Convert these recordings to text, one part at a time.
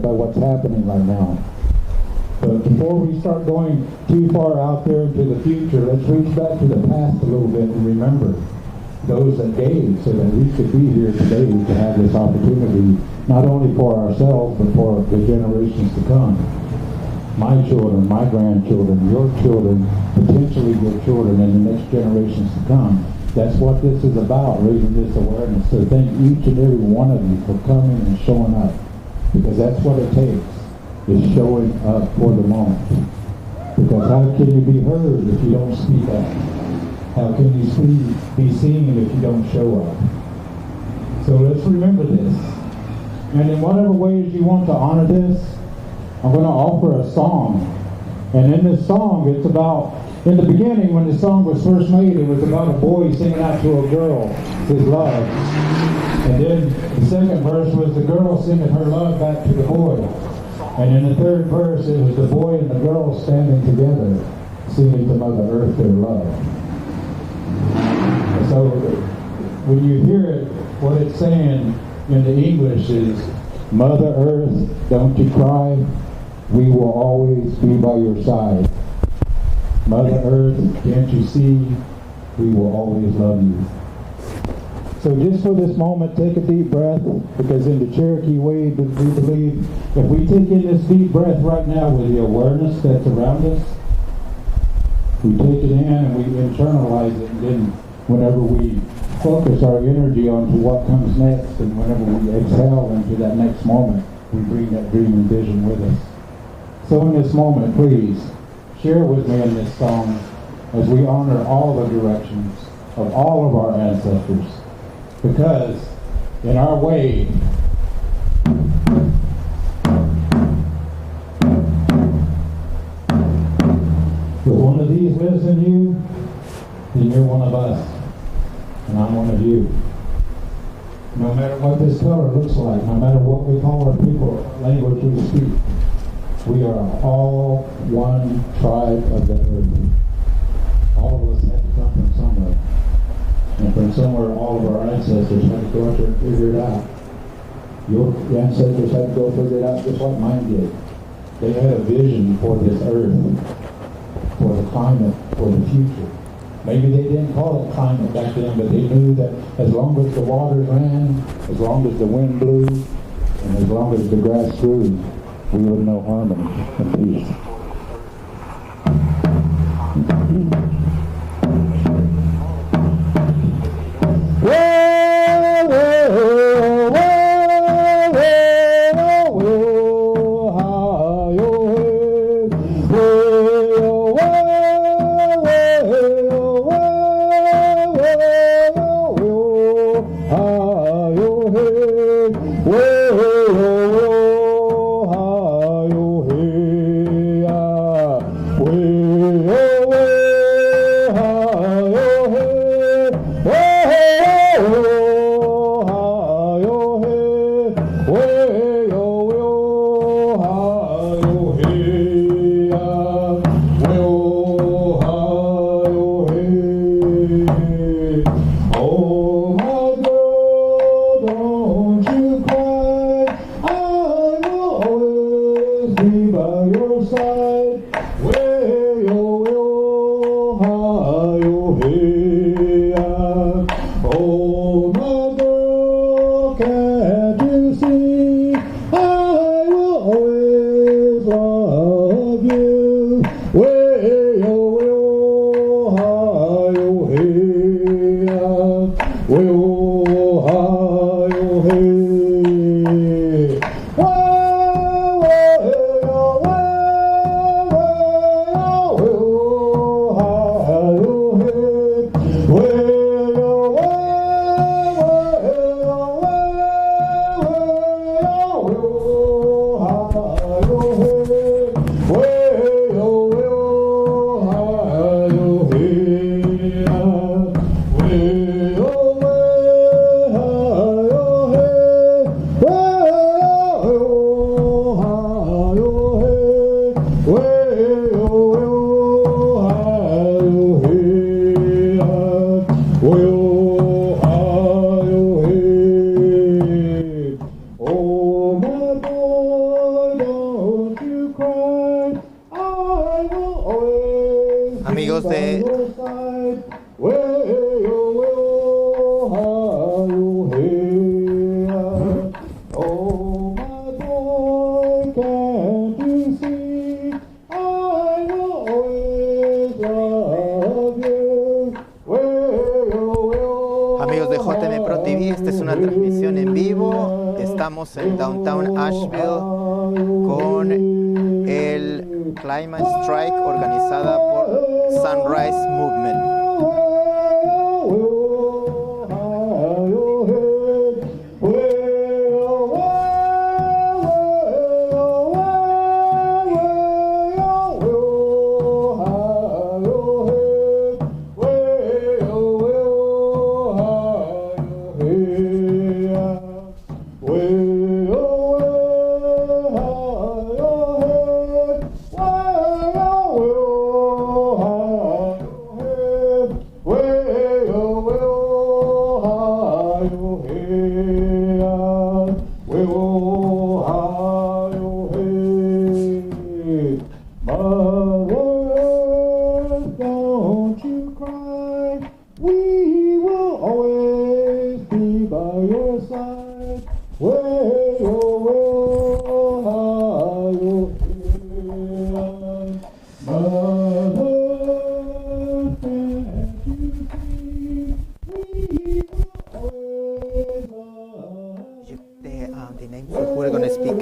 by what's happening right now. But before we start going too far out there into the future, let's reach back to the past a little bit and remember those that gave so that we could be here today to have this opportunity, not only for ourselves, but for the generations to come. My children, my grandchildren, your children, potentially your children, and the next generations to come. That's what this is about, raising this awareness. So thank each and every one of you for coming and showing up, because that's what it takes, is showing up for the moment. Because how can you be heard if you don't speak up? How can you be seen if you don't show up? So let's remember this. And in whatever ways you want to honor this, I'm going to offer a song. And in this song, it's about, in the beginning when the song was first made, it was about a boy singing out to a girl his love. And then the second verse was the girl singing her love back to the boy. And in the third verse, it was the boy and the girl standing together, singing to Mother Earth their love. And so when you hear it, what it's saying in the English is, Mother Earth, don't you cry, we will always be by your side. Mother Earth, can't you see, we will always love you. So just for this moment, take a deep breath, because in the Cherokee way, we believe if we take in this deep breath right now with the awareness that's around us, we take it in and we internalize it, and then whenever we focus our energy onto what comes next, and whenever we exhale into that next moment, we bring that dream and vision with us. So in this moment, please, share with me in this song as we honor all the directions of all of our ancestors. Because in our way, if one of these lives in you, then you're one of us, and I'm one of you. No matter what this color looks like, no matter what we call our people, language we speak, we are all one tribe of the earth. All of us have to come from somewhere. And from somewhere, all of our ancestors had to go out there and figure it out. Your ancestors had to go figure it out just like mine did. They had a vision for this earth, for the climate, for the future. Maybe they didn't call it climate back then, but they knew that as long as the waters ran, as long as the wind blew, and as long as the grass grew, we would know harmony and peace. amigos de... Amigos de JM Pro TV, esta es una transmisión en vivo. Estamos en Downtown Asheville con el Climate Strike organizada por Sunrise Movement. The name who we're going to speak.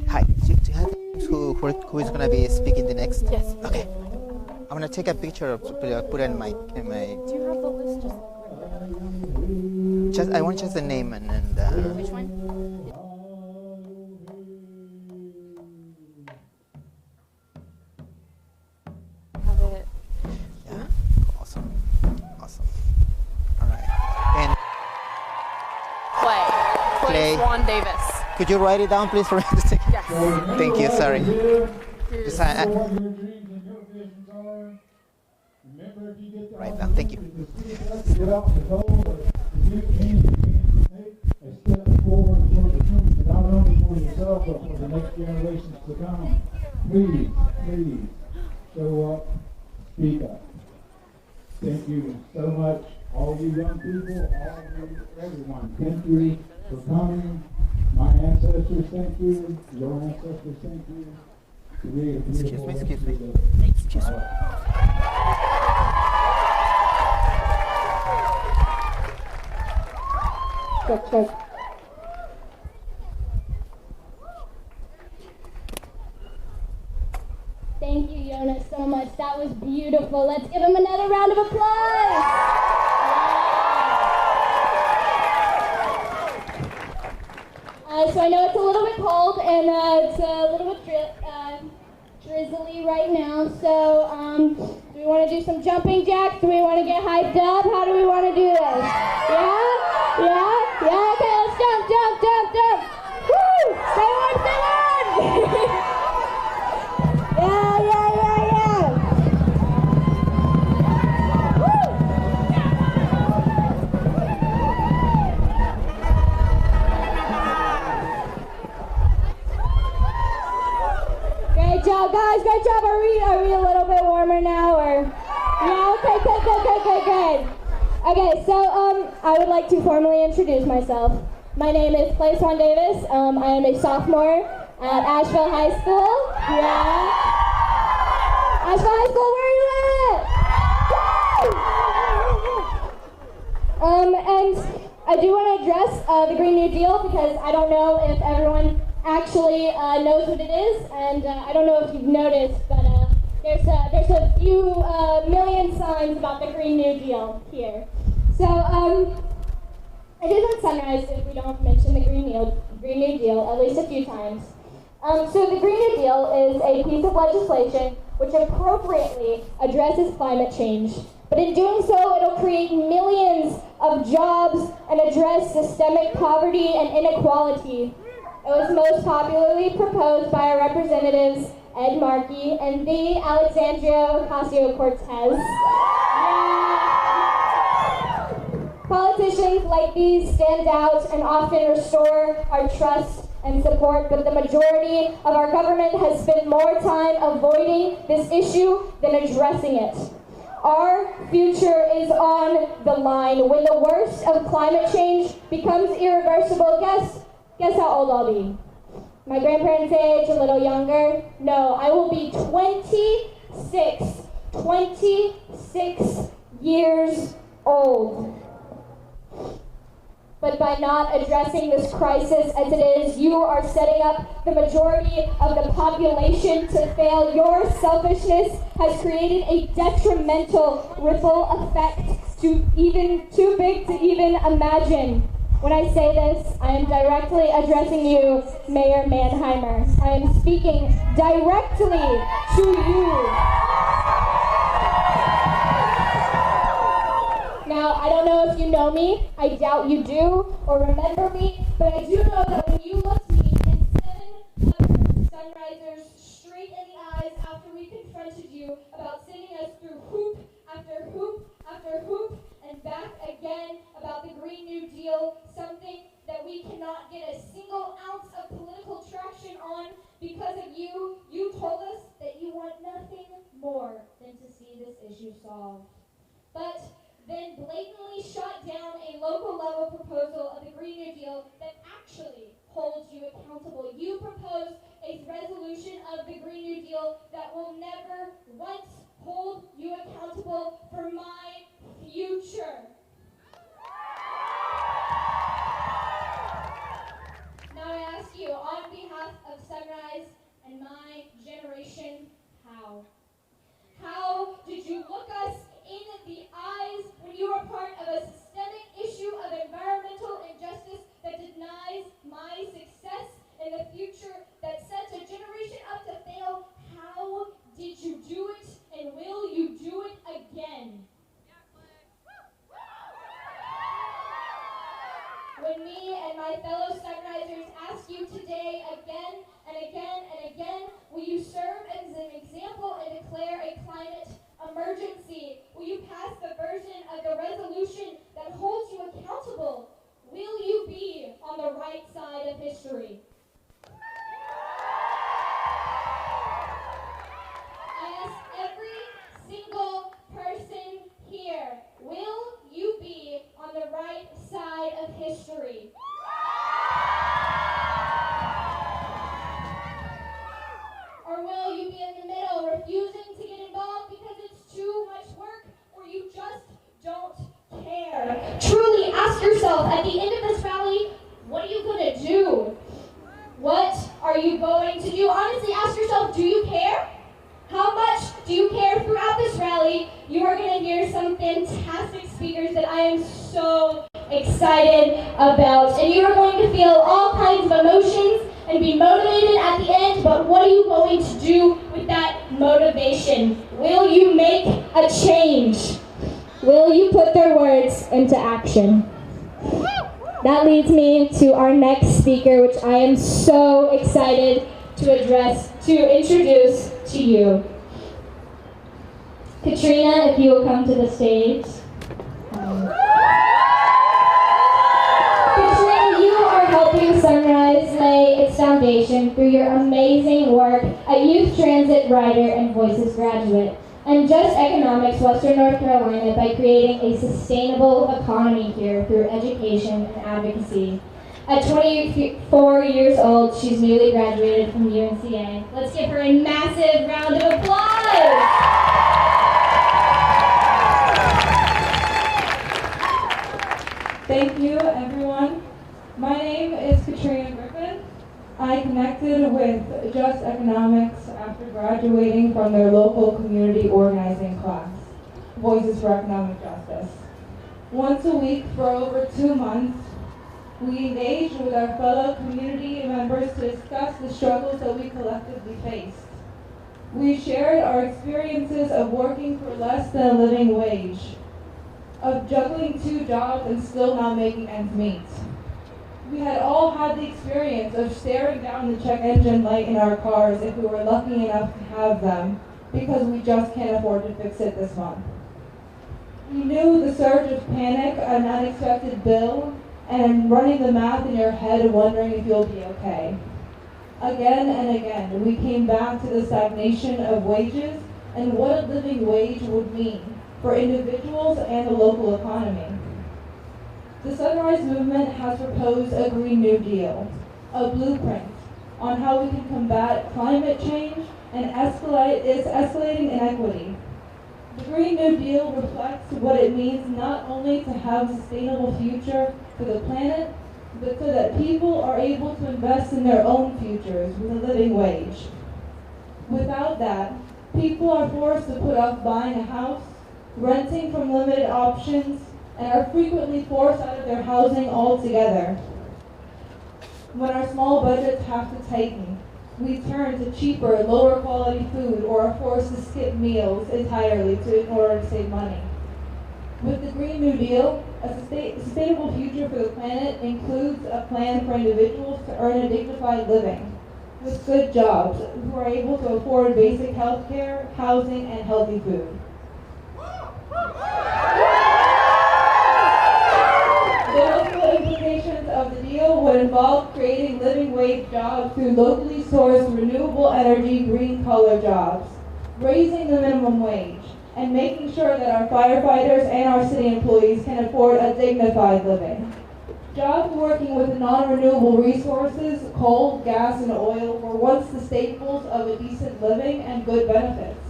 Hi, do you have who is going to be speaking the next? Yes. Okay. I'm going to take a picture of put it in my. Do you have the list just I want just the name and which one? Have it. Yeah. Awesome. All right. And Clay Swan Davis. could you write it down, please, for me? Yes. Thank you. Sorry. Just, right down. Thank you. Get out the goal, but you can make a step forward for the future, not only for yourself, but for the next generations to come. Please show up, speak up. Thank you so much, all you young people, all of you, everyone. Thank you for coming. My ancestors, thank you. Your ancestors, thank you. Excuse me. Check. Thank you, Jonas, so much. That was beautiful. Let's give him another round of applause. So I know it's a little bit cold and it's a little bit drizzly right now. So do we want to do some jumping jacks? Do we want to get hyped up? How do we want to do this? Yeah. Okay, let's jump. Woo! Stay warm. Yeah. Woo! Great job, guys. Great job. Are we a little bit warmer now, or? Yeah. Okay. Good. Okay, so I would like to formally introduce myself. My name is Clay Swan Davis. I am a sophomore at Asheville High School. Yeah. Asheville High School, where are you at? And I do want to address the Green New Deal because I don't know if everyone actually knows what it is, and I don't know if you've noticed, but there's a few million signs about the Green New Deal here. So it isn't sunrise if we don't mention the Green New Deal at least a few times. So the Green New Deal is a piece of legislation which appropriately addresses climate change. But in doing so, it'll create millions of jobs and address systemic poverty and inequality. It was most popularly proposed by our representatives, Ed Markey and the Alexandria Ocasio-Cortez. Politicians like these stand out and often restore our trust and support, but the majority of our government has spent more time avoiding this issue than addressing it. Our future is on the line. When the worst of climate change becomes irreversible, guess how old I'll be? My grandparents' age, a little younger? No, I will be 26 years old. But by not addressing this crisis as it is, you are setting up the majority of the population to fail. Your selfishness has created a detrimental ripple effect too big to even imagine. When I say this, I am directly addressing you, Mayor Mannheimer. I am speaking directly to you. Now, I don't know if you know me, I doubt you do, or remember me, but I do know that when you looked me and 7 other Sunrisers straight in the eyes after we confronted you about sending us through hoop after hoop after hoop and back again about the Green New Deal, something that we cannot get a single ounce of political traction on because of you, you told us that you want nothing more than to see this issue solved. But then blatantly shot down a local level proposal of the Green New Deal that actually holds you accountable. You proposed a resolution of the Green New Deal that will never once hold you accountable for my future. Now I ask you, on behalf of Sunrise and my generation, how? How did you look us in the eyes when you were part of a systemic issue of environmental injustice that denies my success in the future, that sets a generation up to fail? How did you do it, and will you do it again? When me and my fellow Sunrisers ask you today again and again and again, will you serve as an example and declare a climate emergency? Will you pass the version of the resolution that holds you accountable? Will you be on the right side of history? I ask every single person here, will you be on the right side of history? Or will you be in the middle, refusing to get involved because it's too much work, or you just don't care? Truly ask yourself, at the end of this rally, what are you going to do? What are you going to do? Honestly, ask yourself, do you care? How much do you care? Throughout this rally, you are going to hear some fantastic speakers that I am so excited about. And you are going to feel all kinds of emotions and be motivated at the end, but what are you going to do with that motivation? Will you make a change? Will you put their words into action? That leads me to our next speaker, which I am so excited to introduce to you. Katrina, if you will come to the stage. Katrina, you are helping Sunrise lay its foundation through your amazing work, a youth transit rider and Voices graduate, and Just Economics, Western North Carolina, by creating a sustainable economy here through education and advocacy. At 24 years old, she's newly graduated from UNCA. Let's give her a massive round of applause! Thank you, everyone. My name is Katrina Griffin. I connected with Just Economics after graduating from their local community organizing class, Voices for Economic Justice. Once a week for over 2 months, we engaged with our fellow community members to discuss the struggles that we collectively faced. We shared our experiences of working for less than a living wage, of juggling 2 jobs and still not making ends meet. We had all had the experience of staring down the check engine light in our cars if we were lucky enough to have them, because we just can't afford to fix it this month. We knew the surge of panic, an unexpected bill, and running the math in your head wondering if you'll be okay. Again and again, we came back to the stagnation of wages and what a living wage would mean for individuals and the local economy. The Sunrise Movement has proposed a Green New Deal, a blueprint on how we can combat climate change and escalating inequity. The Green New Deal reflects what it means not only to have a sustainable future for the planet, but so that people are able to invest in their own futures with a living wage. Without that, people are forced to put off buying a house, renting from limited options, and are frequently forced out of their housing altogether. When our small budgets have to tighten, we turn to cheaper, lower quality food or are forced to skip meals entirely in order to save money. With the Green New Deal, a sustainable future for the planet includes a plan for individuals to earn a dignified living with good jobs who are able to afford basic health care, housing, and healthy food. The local implications of the deal would involve creating living wage jobs through locally sourced renewable energy green-collar jobs, raising the minimum wage, and making sure that our firefighters and our city employees can afford a dignified living. Jobs working with non-renewable resources, coal, gas, and oil, were once the staples of a decent living and good benefits.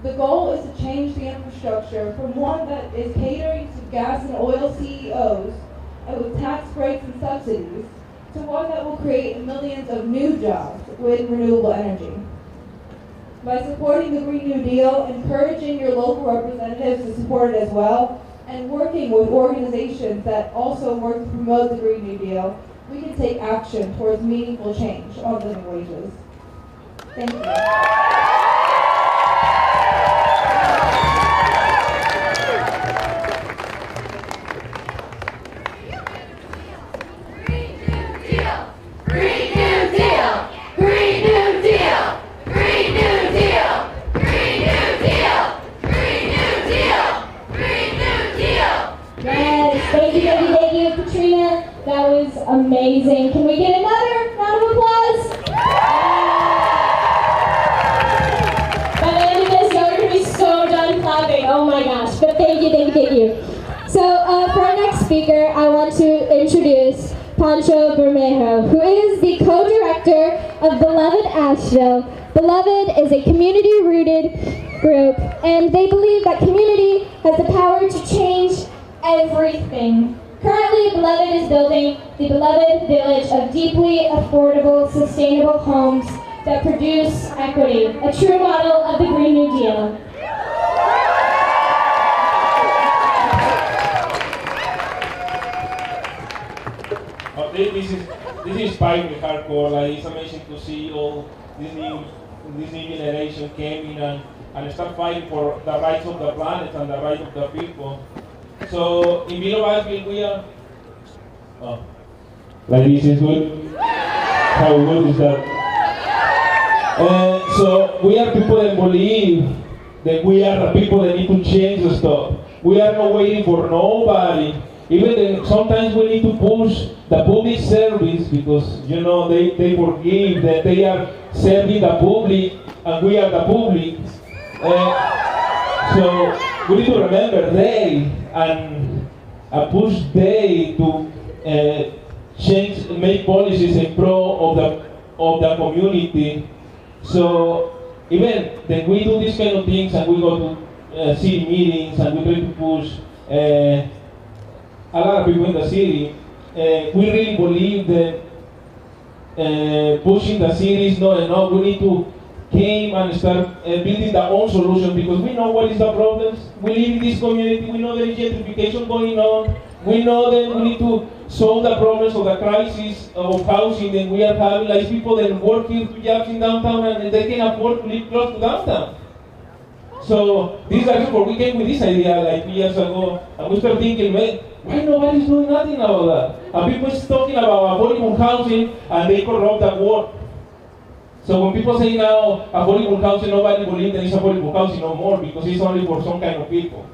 The goal is to change the infrastructure from one that is catering to gas and oil CEOs and with tax breaks and subsidies to one that will create millions of new jobs with renewable energy. By supporting the Green New Deal, encouraging your local representatives to support it as well, and working with organizations that also work to promote the Green New Deal, we can take action towards meaningful change on living wages. Thank you. That was amazing. Can we get another round of applause? By the end of this, y'all are going to be so done clapping. Oh my gosh. But thank you. So for our next speaker, I want to introduce Pancho Bermejo, who is the co-director of Beloved Asheville. Beloved is a community-rooted group, and they believe that community has the power to change everything. Currently, Beloved is building the Beloved Village of deeply affordable, sustainable homes that produce equity, a true model of the Green New Deal. This inspired me hardcore. Like, it's amazing to see all this new generation came in and start fighting for the rights of the planet and the rights of the people. So in Asheville we are. Oh, like this is good. How good is that? So we are people that believe that we are the people that need to change the stuff. We are not waiting for nobody. Even then, sometimes we need to push the public service because they forgive that they are serving the public and we are the public. So we need to remember they and push they to change, make policies in pro of the community. So even when we do these kind of things and we go to city meetings and we try to push a lot of people in the city, we really believe that pushing the city is not enough. We need to came and start building their own solution because we know what is the problems. We live in this community, we know there is gentrification going on, we know that we need to solve the problems of the crisis of housing that we are having. Like people that work here 2 jobs in downtown and they can afford to live close to downtown. So this is actually where we came with this idea like 2 years ago, and we started thinking, man, why nobody's doing nothing about that? And people is talking about affordable housing and they corrupt that word. So when people say now affordable housing, nobody believes that it's affordable housing no more because it's only for some kind of people.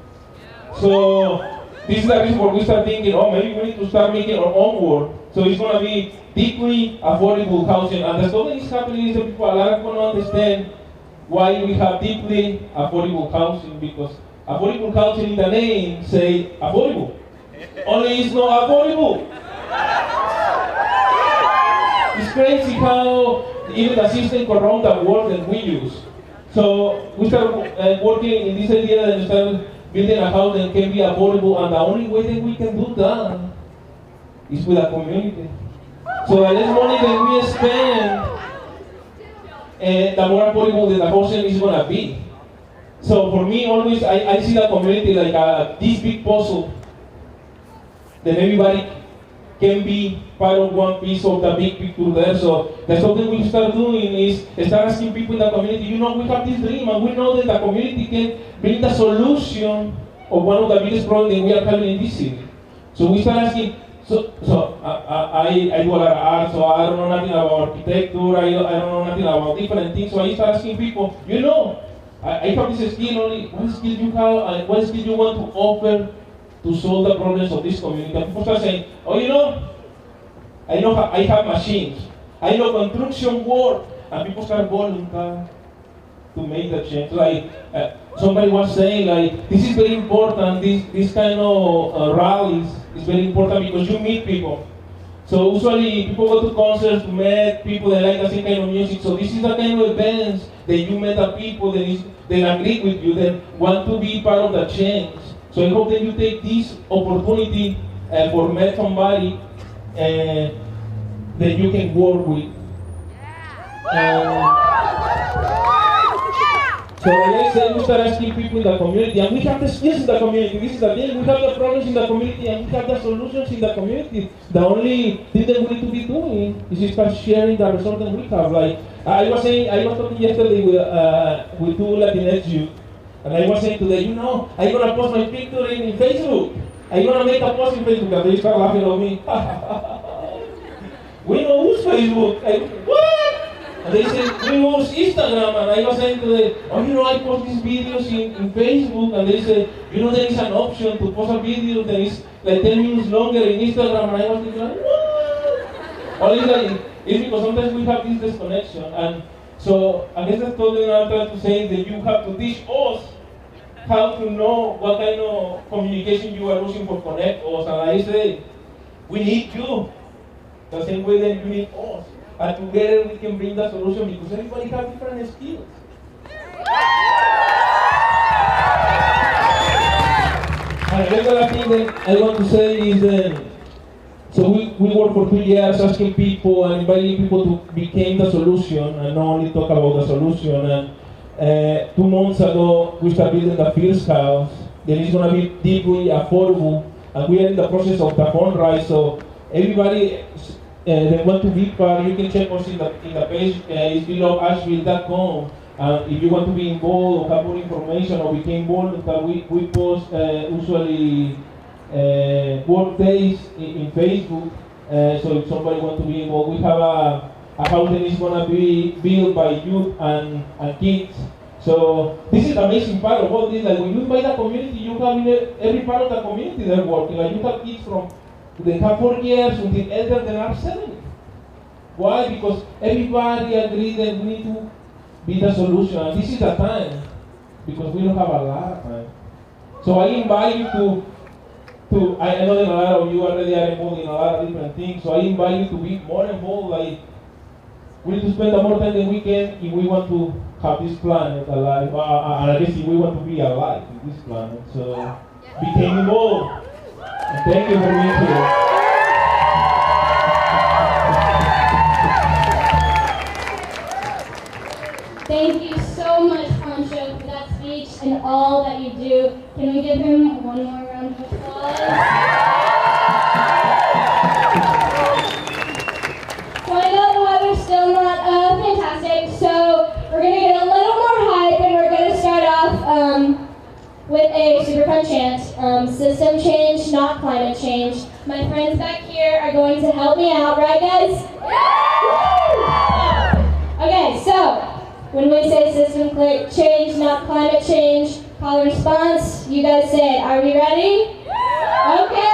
So this is the reason why we start thinking, oh, maybe we need to start making our own word. So it's going to be deeply affordable housing. And the stuff that is happening is that people, a lot of people don't understand why we have deeply affordable housing, because affordable housing in the name say affordable. Only it's not affordable. It's crazy how even the system corrupts the word that we use. So we started working in this idea and started building a house that can be affordable, and the only way that we can do that is with a community. So the less money that we spend, the more affordable that the housing is going to be. So for me, always, I see the community like this big puzzle that everybody can be part of one piece of the big picture there. So that's something we start doing is start asking people in the community, you know, we have this dream and we know that the community can bring the solution of one of the biggest problems that we are having in this city. So we start asking, I do a lot of art, so I don't know nothing about architecture, I don't know nothing about different things, so I start asking people, you know, I have this skill only, what skill you have, what skill you want to offer to solve the problems of this community. And people start saying, oh, you know I have machines, I know construction work, and people start volunteering to make the change. Like somebody was saying, like, this is very important, this kind of rallies is very important because you meet people. So usually people go to concerts to meet people that like the same kind of music. So this is the kind of events that you meet the people that agree with you, that want to be part of the change. So I hope that you take this opportunity for meet somebody that you can work with. So like I said, we start asking people in the community, and we have the skills in the community. This is the thing, we have the problems in the community, and we have the solutions in the community. The only thing that we need to be doing is to start sharing the results that we have. Like I was talking yesterday with two Latinx youth, and I was saying today, you know, I'm gonna post my picture in Facebook. I'm gonna make a post in Facebook, and they start laughing at me. We don't use Facebook. What? And they said, we use Instagram, and I was saying today, oh, you know, I post these videos in Facebook, and they said, you know, there is an option to post a video that is like 10 minutes longer in Instagram, and I was thinking, like, what? Only it's because sometimes we have this disconnection, and so I guess that's totally what I'm trying to say, that you have to teach us how to know what kind of communication you are using for connect us, and I say, we need you, the same way that you need us. And together we can bring the solution because everybody has different skills. And another thing that I want to say is that, so we worked for 2 years asking people and inviting people to become the solution and not only talk about the solution. And 2 months ago, we started building the first house that is going to be deeply affordable. And we are in the process of the fundraise, so everybody that want to be part, you can check us in the page, it's below Asheville.com. If you want to be involved or have more information or become involved, we post usually work days in Facebook. So if somebody wants to be involved, we have a house that is going to be built by youth and kids. So this is the amazing part of all this. Like when you invite a community, you have every part of the community there working. Like you have kids from they have 4 years until elder than are 70. Why? Because everybody agreed that we need to be the solution. And this is the time, because we don't have a lot of time. So I invite you to I know that a lot of you already are involved in a lot of different things, so I invite you to be more involved. Like, we need to spend more time than we can if we want to have this planet alive, and I guess if we want to be alive in this planet. So become involved. And thank you for being here. Thank you so much, Pancho, for that speech and all that you do. Can we give him one more round of applause? so we're gonna get a little more hype and we're gonna start off with a super fun chant. System change, not climate change. My friends back here are going to help me out, right guys? Okay, so when we say system change, not climate change, call and response, you guys say it. Are we ready? Okay.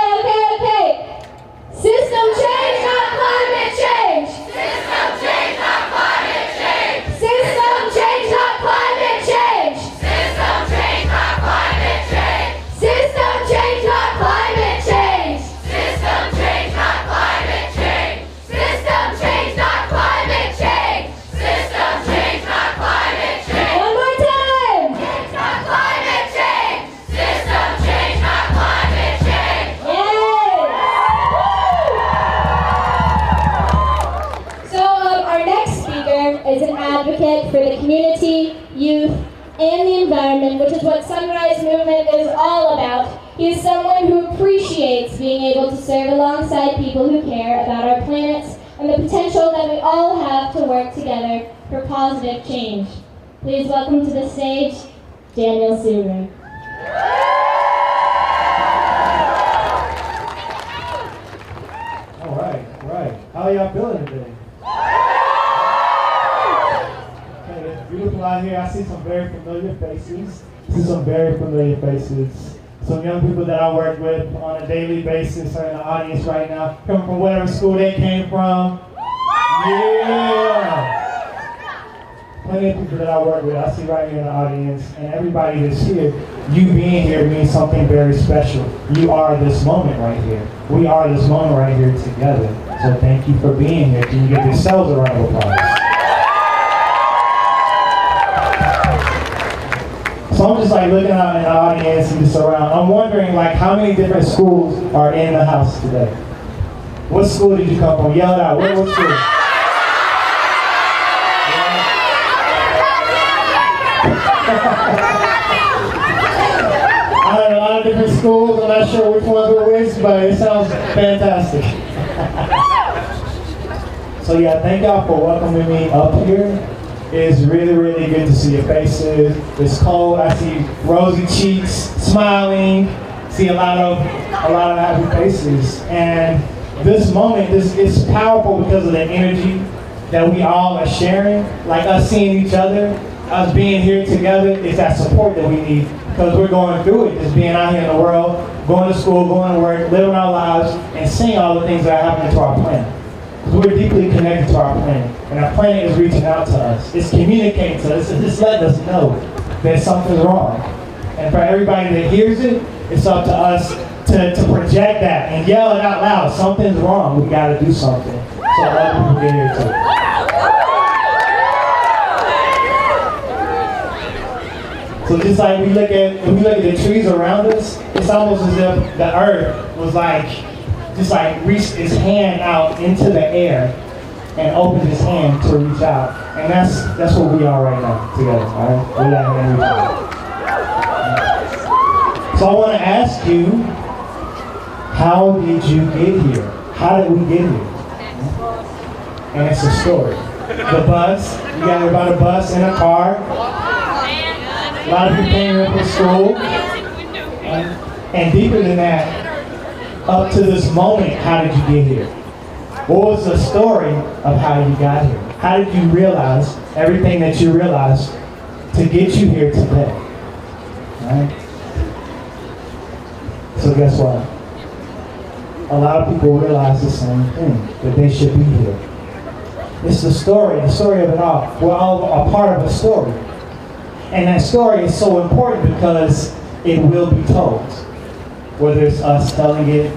System change, not climate change. System change, not climate change. System change, not climate change. System change, not climate change. System change, not climate change. System change, not climate change. System change, not climate change. System change, not climate change. One more time. Change, not climate change. System change, not climate change. Our next speaker is an advocate for the community, youth, and the environment, which is what Sunrise Movement is all about. He is someone who appreciates being able to serve alongside people who care about our planets and the potential that we all have to work together for positive change. Please welcome to the stage, Daniel Suter. All right. How y'all feeling today? Okay, it's beautiful out here. I see some very familiar faces. Some young people that I work with on a daily basis are in the audience right now, coming from whatever school they came from. Yeah! Plenty of people that I work with, I see right here in the audience, and everybody that's here, you being here means something very special. You are this moment right here. We are this moment right here together. So thank you for being here. Can you give yourselves a round of applause? So I'm just like looking out in the audience and just around. I'm wondering like how many different schools are in the house today? What school did you come from? Yell it out. What school? I had a lot of different schools. I'm not sure which ones were which, but it sounds fantastic. So yeah, thank y'all for welcoming me up here. It's really, really good to see your faces. It's cold. I see rosy cheeks, smiling. See a lot of happy faces. And this moment, it's powerful because of the energy that we all are sharing. Like us seeing each other, us being here together, it's that support that we need because we're going through it. Just being out here in the world, going to school, going to work, living our lives, and seeing all the things that are happening to our planet. Because we're deeply connected to our planet, and our planet is reaching out to us. It's communicating to us. It's letting us know that something's wrong. And for everybody that hears it, it's up to us to project that and yell it out loud. Something's wrong. We got to do something. So other people get here too. So just like we look at the trees around us, it's almost as if the earth was just reached its hand out into the air and opened its hand to reach out. And that's what we are right now together, all right? We're that hand reach out. So I want to ask you, how did you get here? How did we get here? And it's a story. The bus, you got about a bus and a car. A lot of people came here from school. And deeper than that, up to this moment, how did you get here? What was the story of how you got here? How did you realize everything that you realized to get you here today? All right? So guess what? A lot of people realize the same thing, that they should be here. It's the story of it all. We're all a part of a story. And that story is so important because it will be told. Whether it's us telling it